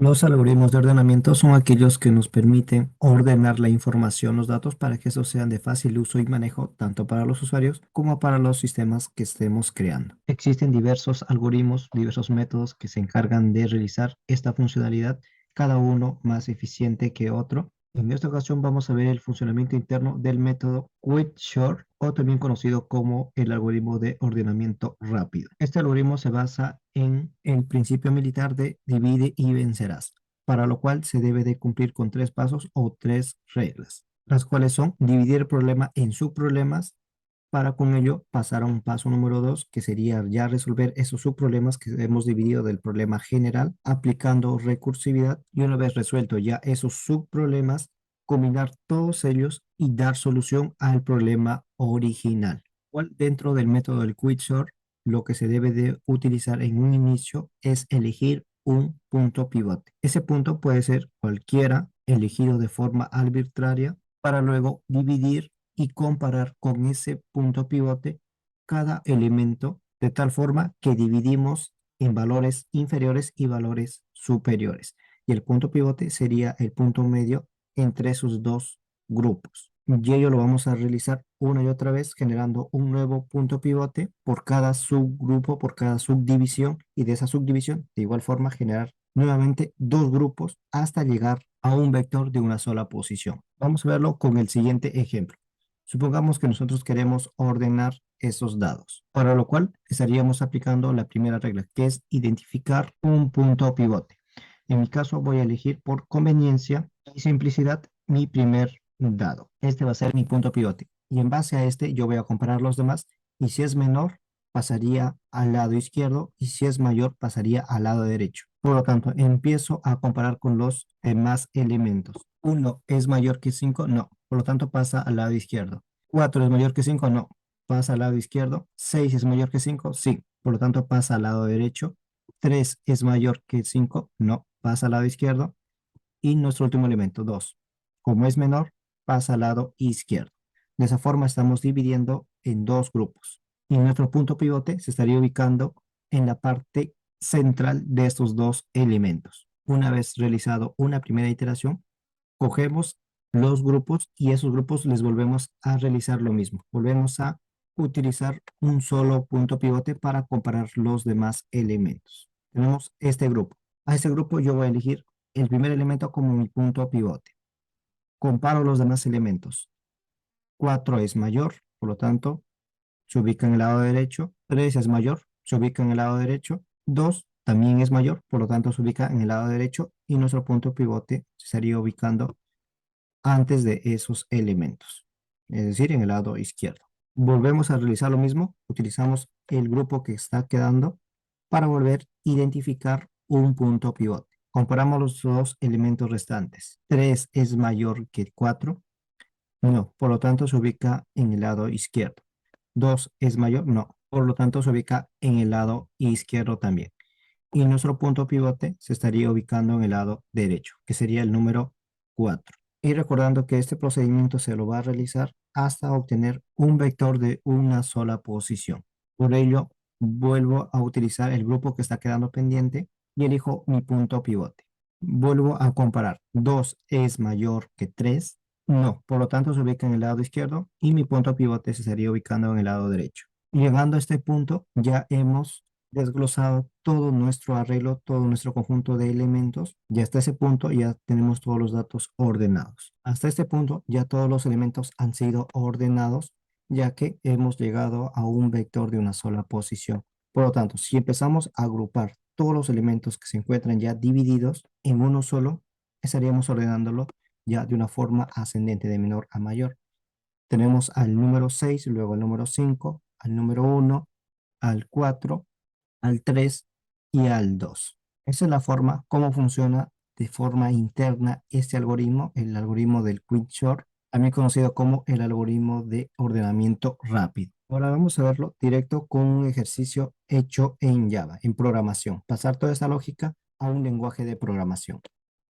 Los algoritmos de ordenamiento son aquellos que nos permiten ordenar la información, los datos, para que estos sean de fácil uso y manejo tanto para los usuarios como para los sistemas que estemos creando. Existen diversos algoritmos, diversos métodos que se encargan de realizar esta funcionalidad, cada uno más eficiente que otro. En esta ocasión vamos a ver el funcionamiento interno del método Quicksort, o también conocido como el algoritmo de ordenamiento rápido. Este algoritmo se basa en el principio militar de divide y vencerás, para lo cual se debe de cumplir con tres pasos o tres reglas, las cuales son dividir el problema en subproblemas, para con ello pasar a un paso número dos, que sería ya resolver esos subproblemas que hemos dividido del problema general, aplicando recursividad, y una vez resuelto ya esos subproblemas, combinar todos ellos y dar solución al problema original. Igual dentro del método del Quicksort, lo que se debe de utilizar en un inicio es elegir un punto pivote. Ese punto puede ser cualquiera, elegido de forma arbitraria, para luego dividir y comparar con ese punto pivote cada elemento, de tal forma que dividimos en valores inferiores y valores superiores. Y el punto pivote sería el punto medio entre sus dos grupos. Y ello lo vamos a realizar una y otra vez, generando un nuevo punto pivote por cada subgrupo, por cada subdivisión, y de esa subdivisión, de igual forma, generar nuevamente dos grupos hasta llegar a un vector de una sola posición. Vamos a verlo con el siguiente ejemplo. Supongamos que nosotros queremos ordenar esos dados, para lo cual estaríamos aplicando la primera regla, que es identificar un punto pivote. En mi caso voy a elegir por conveniencia y simplicidad mi primer dado. Este va a ser mi punto pivote. Y en base a este yo voy a comparar los demás, y si es menor pasaría al lado izquierdo, y si es mayor pasaría al lado derecho. Por lo tanto, empiezo a comparar con los demás elementos. 1 es mayor que 5, no. Por lo tanto, pasa al lado izquierdo. 4 es mayor que 5, no. Pasa al lado izquierdo. 6 es mayor que 5, sí. Por lo tanto, pasa al lado derecho. 3 es mayor que 5, no. Pasa al lado izquierdo. Y nuestro último elemento, 2, como es menor, pasa al lado izquierdo. De esa forma estamos dividiendo en dos grupos. Y nuestro punto pivote se estaría ubicando en la parte central de estos dos elementos. Una vez realizado una primera iteración, cogemos los grupos y esos grupos les volvemos a realizar lo mismo. Volvemos a utilizar un solo punto pivote para comparar los demás elementos. Tenemos este grupo. A este grupo yo voy a elegir el primer elemento como mi punto pivote. Comparo los demás elementos. 4 es mayor, por lo tanto, se ubica en el lado derecho. 3 es mayor, se ubica en el lado derecho. 2 también es mayor, por lo tanto, se ubica en el lado derecho. Y nuestro punto pivote se estaría ubicando antes de esos elementos, es decir, en el lado izquierdo. Volvemos a realizar lo mismo, utilizamos el grupo que está quedando para volver a identificar un punto pivote. Comparamos los dos elementos restantes. 3 es mayor que 4, no, por lo tanto se ubica en el lado izquierdo. 2 es mayor, no, por lo tanto se ubica en el lado izquierdo también. Y nuestro punto pivote se estaría ubicando en el lado derecho, que sería el número 4. Y recordando que este procedimiento se lo va a realizar hasta obtener un vector de una sola posición. Por ello, vuelvo a utilizar el grupo que está quedando pendiente y elijo mi punto pivote. Vuelvo a comparar. 2 es mayor que 3. No, por lo tanto se ubica en el lado izquierdo, y mi punto pivote se estaría ubicando en el lado derecho. Llegando a este punto, ya hemos desglosado todo nuestro arreglo, todo nuestro conjunto de elementos, y hasta ese punto ya tenemos todos los datos ordenados. Hasta este punto ya todos los elementos han sido ordenados, ya que hemos llegado a un vector de una sola posición. Por lo tanto, si empezamos a agrupar todos los elementos que se encuentran ya divididos en uno solo, estaríamos ordenándolo ya de una forma ascendente, de menor a mayor. Tenemos al número 6, luego al número 5, al número 1, al 4, al 3 y al 2. Esa es la forma, cómo funciona de forma interna este algoritmo, el algoritmo del Quicksort, también conocido como el algoritmo de ordenamiento rápido. Ahora vamos a verlo directo con un ejercicio hecho en Java, en programación. Pasar toda esa lógica a un lenguaje de programación.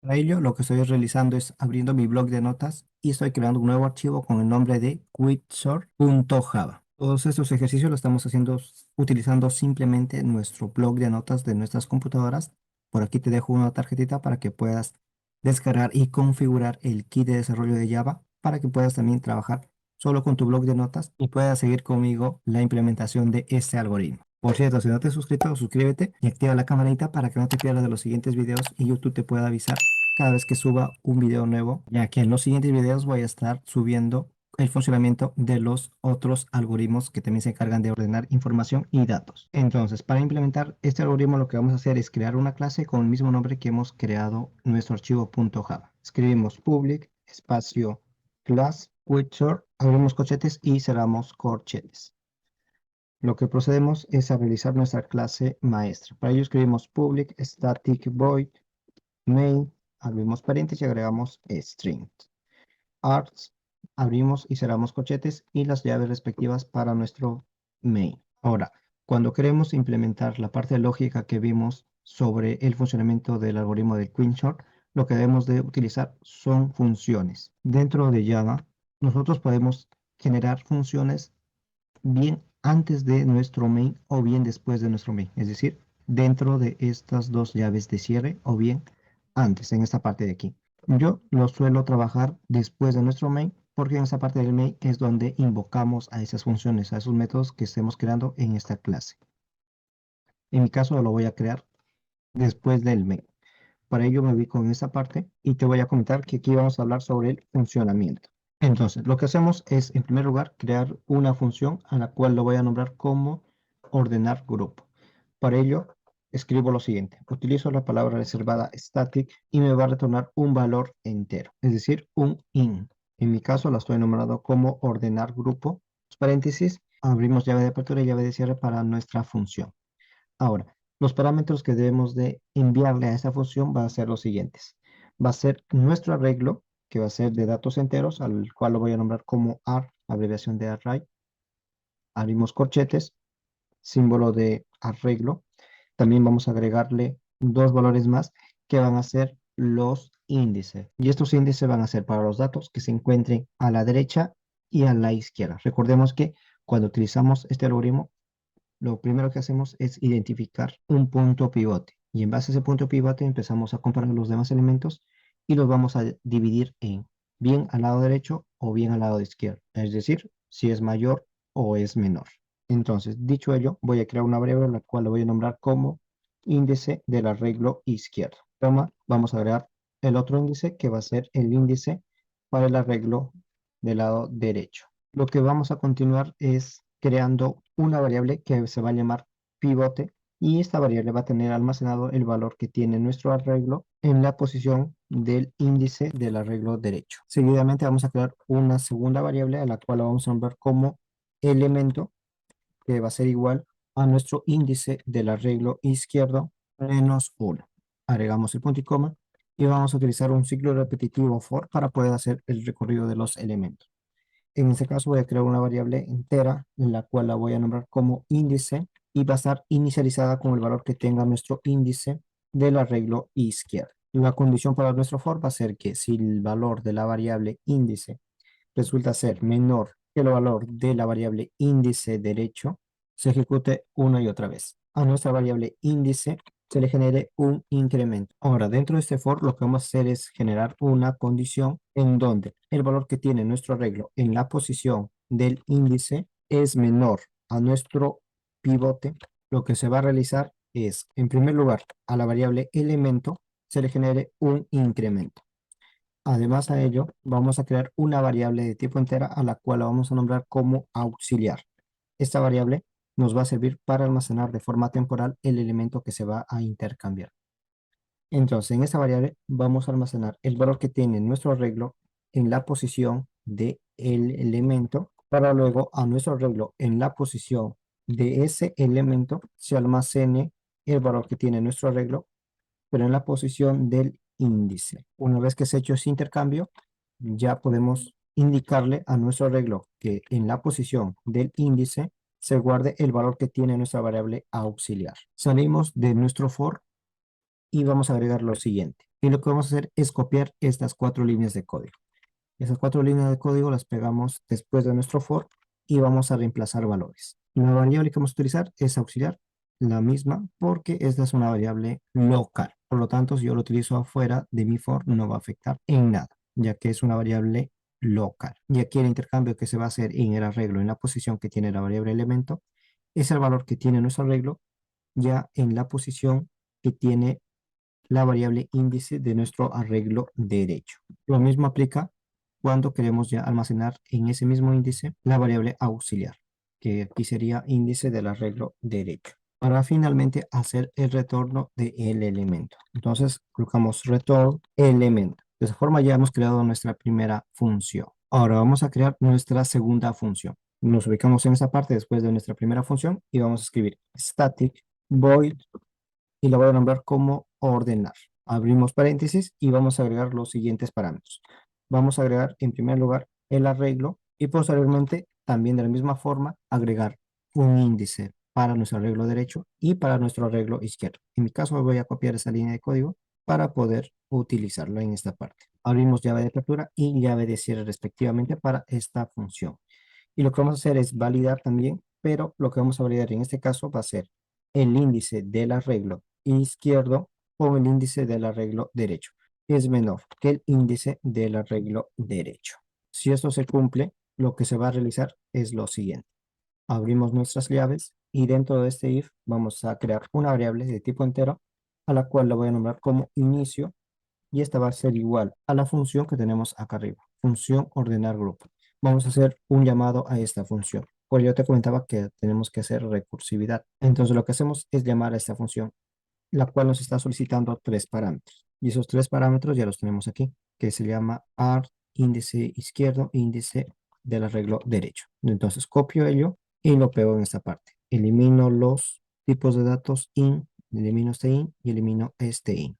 Para ello, lo que estoy realizando es abriendo mi blog de notas y estoy creando un nuevo archivo con el nombre de quicksort.java. Todos estos ejercicios los estamos haciendo utilizando simplemente nuestro blog de notas de nuestras computadoras. Por aquí te dejo una tarjetita para que puedas descargar y configurar el kit de desarrollo de Java para que puedas también trabajar solo con tu blog de notas y puedas seguir conmigo la implementación de este algoritmo. Por cierto, si no te has suscrito, suscríbete y activa la campanita para que no te pierdas de los siguientes videos y YouTube te pueda avisar cada vez que suba un video nuevo, ya que en los siguientes videos voy a estar subiendo el funcionamiento de los otros algoritmos que también se encargan de ordenar información y datos. Entonces, para implementar este algoritmo, lo que vamos a hacer es crear una clase con el mismo nombre que hemos creado nuestro archivo .java. Escribimos public espacio class quitsort, abrimos corchetes y cerramos corchetes. Lo que procedemos es a realizar nuestra clase maestra. Para ello escribimos public static void main, abrimos paréntesis y agregamos string. Arts, abrimos y cerramos corchetes y las llaves respectivas para nuestro main. Ahora, cuando queremos implementar la parte lógica que vimos sobre el funcionamiento del algoritmo de Queenshot, lo que debemos de utilizar son funciones. Dentro de Java, nosotros podemos generar funciones bien antes de nuestro main o bien después de nuestro main, es decir, dentro de estas dos llaves de cierre o bien antes, en esta parte de aquí. Yo lo suelo trabajar después de nuestro main porque en esta parte del main es donde invocamos a esas funciones, a esos métodos que estemos creando en esta clase. En mi caso lo voy a crear después del main. Para ello me ubico en esta parte y te voy a comentar que aquí vamos a hablar sobre el funcionamiento. Entonces, lo que hacemos es, en primer lugar, crear una función a la cual lo voy a nombrar como ordenar grupo. Para ello, escribo lo siguiente. Utilizo la palabra reservada static y me va a retornar un valor entero, es decir, un int. En mi caso, la estoy nombrando como ordenar grupo. Paréntesis, abrimos llave de apertura y llave de cierre para nuestra función. Ahora, los parámetros que debemos de enviarle a esta función va a ser los siguientes. Va a ser nuestro arreglo, que va a ser de datos enteros, al cual lo voy a nombrar como AR, abreviación de array. Abrimos corchetes, símbolo de arreglo. También vamos a agregarle dos valores más que van a ser los índices. Y estos índices van a ser para los datos que se encuentren a la derecha y a la izquierda. Recordemos que cuando utilizamos este algoritmo, lo primero que hacemos es identificar un punto pivote. Y en base a ese punto pivote empezamos a comparar los demás elementos y los vamos a dividir en bien al lado derecho o bien al lado izquierdo. Es decir, si es mayor o es menor. Entonces, dicho ello, voy a crear una variable la cual lo voy a nombrar como índice del arreglo izquierdo. Vamos a agregar el otro índice que va a ser el índice para el arreglo del lado derecho. Lo que vamos a continuar es creando una variable que se va a llamar pivote y esta variable va a tener almacenado el valor que tiene nuestro arreglo en la posición del índice del arreglo derecho. Seguidamente vamos a crear una segunda variable a la cual vamos a nombrar como elemento, que va a ser igual a nuestro índice del arreglo izquierdo menos 1. Agregamos el punto y coma y vamos a utilizar un ciclo repetitivo for para poder hacer el recorrido de los elementos. En este caso voy a crear una variable entera, en la cual la voy a nombrar como índice y va a estar inicializada con el valor que tenga nuestro índice del arreglo izquierdo. La condición para nuestro for va a ser que si el valor de la variable índice resulta ser menor que el valor de la variable índice derecho, se ejecute una y otra vez. A nuestra variable índice se le genere un incremento. Ahora, dentro de este for, lo que vamos a hacer es generar una condición en donde el valor que tiene nuestro arreglo en la posición del índice es menor a nuestro pivote. Lo que se va a realizar es, en primer lugar, a la variable elemento se le genere un incremento. Además a ello, vamos a crear una variable de tipo entera a la cual la vamos a nombrar como auxiliar. Esta variable nos va a servir para almacenar de forma temporal el elemento que se va a intercambiar. Entonces, en esta variable vamos a almacenar el valor que tiene nuestro arreglo en la posición del elemento, para luego a nuestro arreglo en la posición de ese elemento se almacene el valor que tiene nuestro arreglo, pero en la posición del índice. Una vez que se ha hecho ese intercambio, ya podemos indicarle a nuestro arreglo que en la posición del índice se guarde el valor que tiene nuestra variable auxiliar. Salimos de nuestro for y vamos a agregar lo siguiente. Y lo que vamos a hacer es copiar estas 4 líneas de código. Esas 4 líneas de código las pegamos después de nuestro for y vamos a reemplazar valores. La variable que vamos a utilizar es auxiliar, la misma, porque esta es una variable local. Por lo tanto, si yo lo utilizo afuera de mi for, no va a afectar en nada, ya que es una variable local. Y aquí el intercambio que se va a hacer en el arreglo, en la posición que tiene la variable elemento, es el valor que tiene nuestro arreglo ya en la posición que tiene la variable índice de nuestro arreglo derecho. Lo mismo aplica cuando queremos ya almacenar en ese mismo índice la variable auxiliar, que aquí sería índice del arreglo derecho, para finalmente hacer el retorno del elemento. Entonces, colocamos return elemento. De esa forma ya hemos creado nuestra primera función. Ahora vamos a crear nuestra segunda función. Nos ubicamos en esta parte después de nuestra primera función y vamos a escribir static void y la voy a nombrar como ordenar. Abrimos paréntesis y vamos a agregar los siguientes parámetros. Vamos a agregar en primer lugar el arreglo y posteriormente también de la misma forma agregar un índice para nuestro arreglo derecho y para nuestro arreglo izquierdo. En mi caso voy a copiar esa línea de código para poder utilizarlo en esta parte. Abrimos llave de apertura y llave de cierre respectivamente para esta función. Y lo que vamos a hacer es validar también, pero lo que vamos a validar en este caso va a ser el índice del arreglo izquierdo con el índice del arreglo derecho, que es menor que el índice del arreglo derecho. Si esto se cumple, lo que se va a realizar es lo siguiente. Abrimos nuestras llaves y dentro de este if vamos a crear una variable de tipo entero a la cual la voy a nombrar como inicio y esta va a ser igual a la función que tenemos acá arriba, función ordenar grupo. Vamos a hacer un llamado a esta función. Pues yo te comentaba que tenemos que hacer recursividad. Entonces lo que hacemos es llamar a esta función, la cual nos está solicitando tres parámetros. Y esos tres parámetros ya los tenemos aquí, que se llama art, índice izquierdo, índice del arreglo derecho. Entonces copio ello y lo pego en esta parte. Elimino los tipos de datos in, elimino este in y elimino este in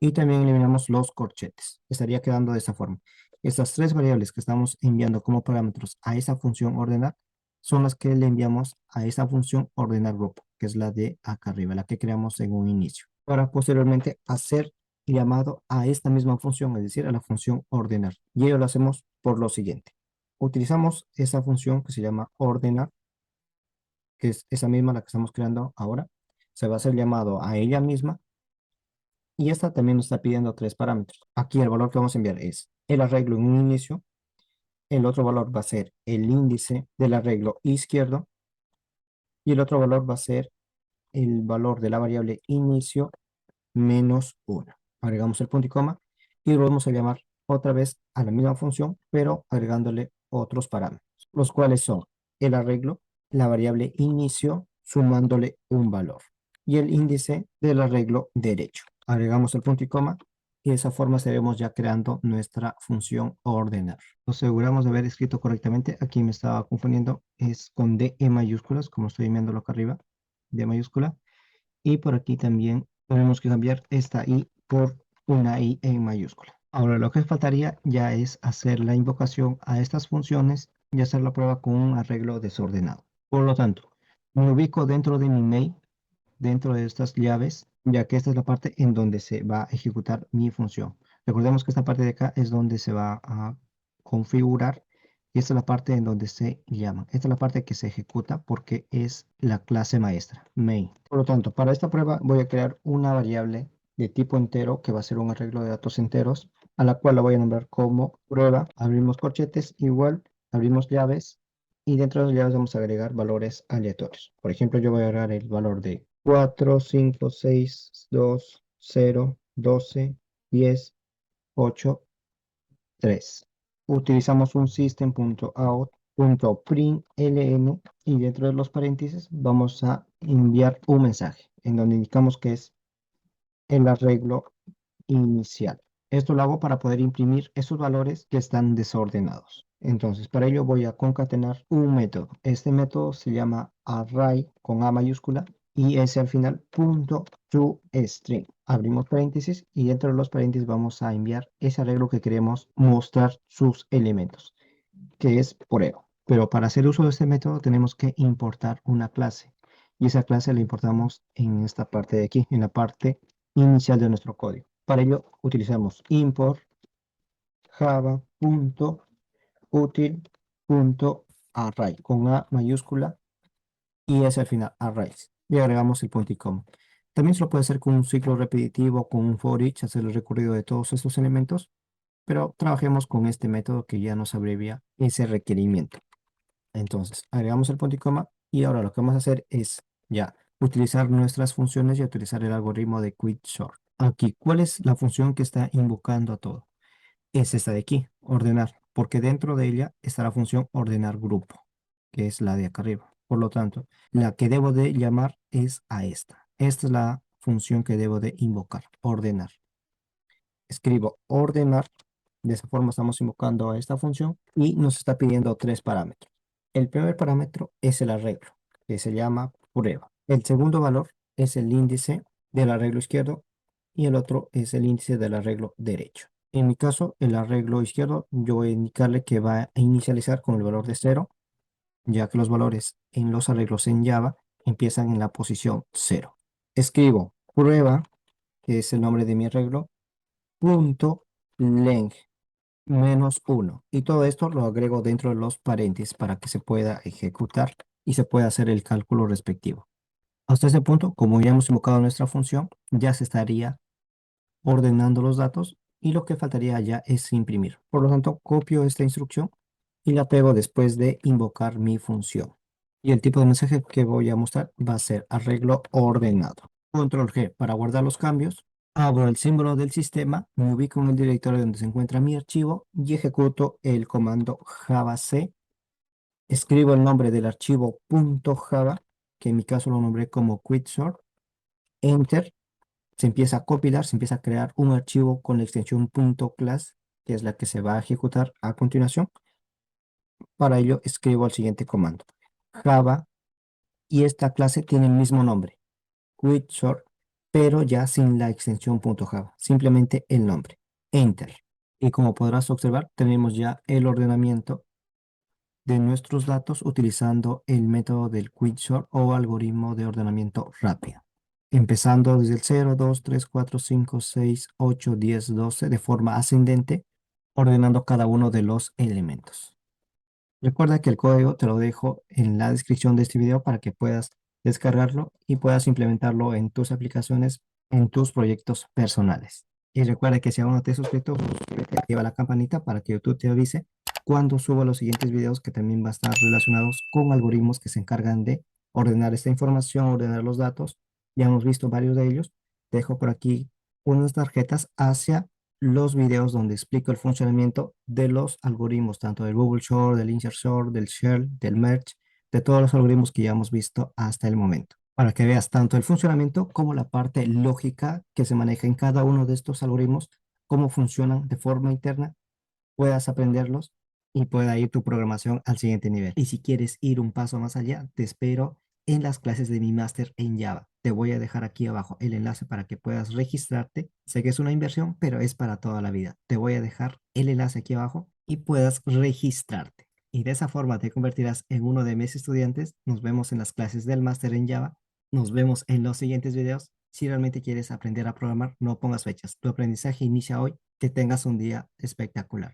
y también eliminamos los corchetes. Estaría quedando de esta forma. Estas tres variables que estamos enviando como parámetros a esa función ordenar son las que le enviamos a esa función ordenar grupo, que es la de acá arriba, la que creamos en un inicio, para posteriormente hacer llamado a esta misma función, es decir, a la función ordenar. Y ello lo hacemos por lo siguiente. Utilizamos esa función que se llama ordenar, que es esa misma la que estamos creando ahora. Se va a hacer llamado a ella misma y esta también nos está pidiendo tres parámetros. Aquí el valor que vamos a enviar es el arreglo en un inicio. El otro valor va a ser el índice del arreglo izquierdo. Y el otro valor va a ser el valor de la variable inicio menos 1. Agregamos el punto y coma y lo vamos a llamar otra vez a la misma función, pero agregándole otros parámetros, los cuales son el arreglo, la variable inicio, sumándole un valor y el índice del arreglo derecho. Agregamos el punto y coma y de esa forma estaremos ya creando nuestra función ordenar. Nos aseguramos de haber escrito correctamente. Aquí me estaba confundiendo, es con D en mayúsculas, como estoy viéndolo acá arriba, D mayúscula. Y por aquí también tenemos que cambiar esta I por una I en mayúscula. Ahora lo que faltaría ya es hacer la invocación a estas funciones y hacer la prueba con un arreglo desordenado. Por lo tanto, me ubico dentro de mi main, dentro de estas llaves, ya que esta es la parte en donde se va a ejecutar mi función. Recordemos que esta parte de acá es donde se va a configurar y esta es la parte en donde se llama. Esta es la parte que se ejecuta porque es la clase maestra, main. Por lo tanto, para esta prueba voy a crear una variable de tipo entero que va a ser un arreglo de datos enteros, a la cual la voy a nombrar como prueba. Abrimos corchetes, igual, abrimos llaves y dentro de las llaves vamos a agregar valores aleatorios. Por ejemplo, yo voy a agregar el valor de 4, 5, 6, 2, 0, 12, 10, 8, 3. Utilizamos un system.out.println y dentro de los paréntesis vamos a enviar un mensaje en donde indicamos que es el arreglo inicial. Esto lo hago para poder imprimir esos valores que están desordenados. Entonces, para ello voy a concatenar un método. Este método se llama array con A mayúscula y ese al final punto toString. Abrimos paréntesis y dentro de los paréntesis vamos a enviar ese arreglo que queremos mostrar sus elementos, que es prueba. Pero para hacer uso de este método tenemos que importar una clase y esa clase la importamos en esta parte de aquí, en la parte inicial de nuestro código. Para ello utilizamos import java.util.array con A mayúscula y es al final arrays y agregamos el punto y coma. También se lo puede hacer con un ciclo repetitivo, con un for each, hacer el recorrido de todos estos elementos, pero trabajemos con este método que ya nos abrevia ese requerimiento. Entonces, agregamos el punto y coma y ahora lo que vamos a hacer es ya utilizar nuestras funciones y utilizar el algoritmo de Quicksort. Aquí, ¿cuál es la función que está invocando a todo? Es esta de aquí, ordenar, porque dentro de ella está la función ordenar grupo, que es la de acá arriba. Por lo tanto, la que debo de llamar es a esta. Esta es la función que debo de invocar, ordenar. Escribo ordenar, de esa forma estamos invocando a esta función y nos está pidiendo tres parámetros. El primer parámetro es el arreglo, que se llama prueba. El segundo valor es el índice del arreglo izquierdo y el otro es el índice del arreglo derecho. En mi caso, el arreglo izquierdo, yo voy a indicarle que va a inicializar con el valor de 0, ya que los valores en los arreglos en Java empiezan en la posición 0. Escribo prueba, que es el nombre de mi arreglo, punto length -1. Y todo esto lo agrego dentro de los paréntesis para que se pueda ejecutar y se pueda hacer el cálculo respectivo. Hasta ese punto, como ya hemos invocado nuestra función, ya se estaría ordenando los datos y lo que faltaría ya es imprimir. Por lo tanto, copio esta instrucción y la pego después de invocar mi función. Y el tipo de mensaje que voy a mostrar va a ser arreglo ordenado. Control G para guardar los cambios. Abro el símbolo del sistema, me ubico en el directorio donde se encuentra mi archivo y ejecuto el comando javac. Escribo el nombre del archivo .java, que en mi caso lo nombré como quicksort. Enter. Se empieza a compilar, se empieza a crear un archivo con la extensión .class, que es la que se va a ejecutar a continuación. Para ello escribo el siguiente comando. Java, y esta clase tiene el mismo nombre, quicksort, pero ya sin la extensión .java, simplemente el nombre. Enter. Y como podrás observar, tenemos ya el ordenamiento de nuestros datos utilizando el método del quicksort o algoritmo de ordenamiento rápido. Empezando desde el 0, 2, 3, 4, 5, 6, 8, 10, 12 de forma ascendente, ordenando cada uno de los elementos. Recuerda que el código te lo dejo en la descripción de este video para que puedas descargarlo y puedas implementarlo en tus aplicaciones, en tus proyectos personales. Y recuerda que si aún no te has suscrito, suscríbete y activa la campanita para que YouTube te avise cuando suba los siguientes videos que también van a estar relacionados con algoritmos que se encargan de ordenar esta información, ordenar los datos. Ya hemos visto varios de ellos. Dejo por aquí unas tarjetas hacia los videos donde explico el funcionamiento de los algoritmos, tanto del Google Short, del Insert Short, del Shell, del Merge, de todos los algoritmos que ya hemos visto hasta el momento, para que veas tanto el funcionamiento como la parte lógica que se maneja en cada uno de estos algoritmos, cómo funcionan de forma interna, puedas aprenderlos y pueda ir tu programación al siguiente nivel. Y si quieres ir un paso más allá, te espero en las clases de mi máster en Java. Te voy a dejar aquí abajo el enlace para que puedas registrarte. Sé que es una inversión, pero es para toda la vida. Te voy a dejar el enlace aquí abajo y puedas registrarte. Y de esa forma te convertirás en uno de mis estudiantes. Nos vemos en las clases del máster en Java. Nos vemos en los siguientes videos. Si realmente quieres aprender a programar, no pongas fechas. Tu aprendizaje inicia hoy. Que tengas un día espectacular.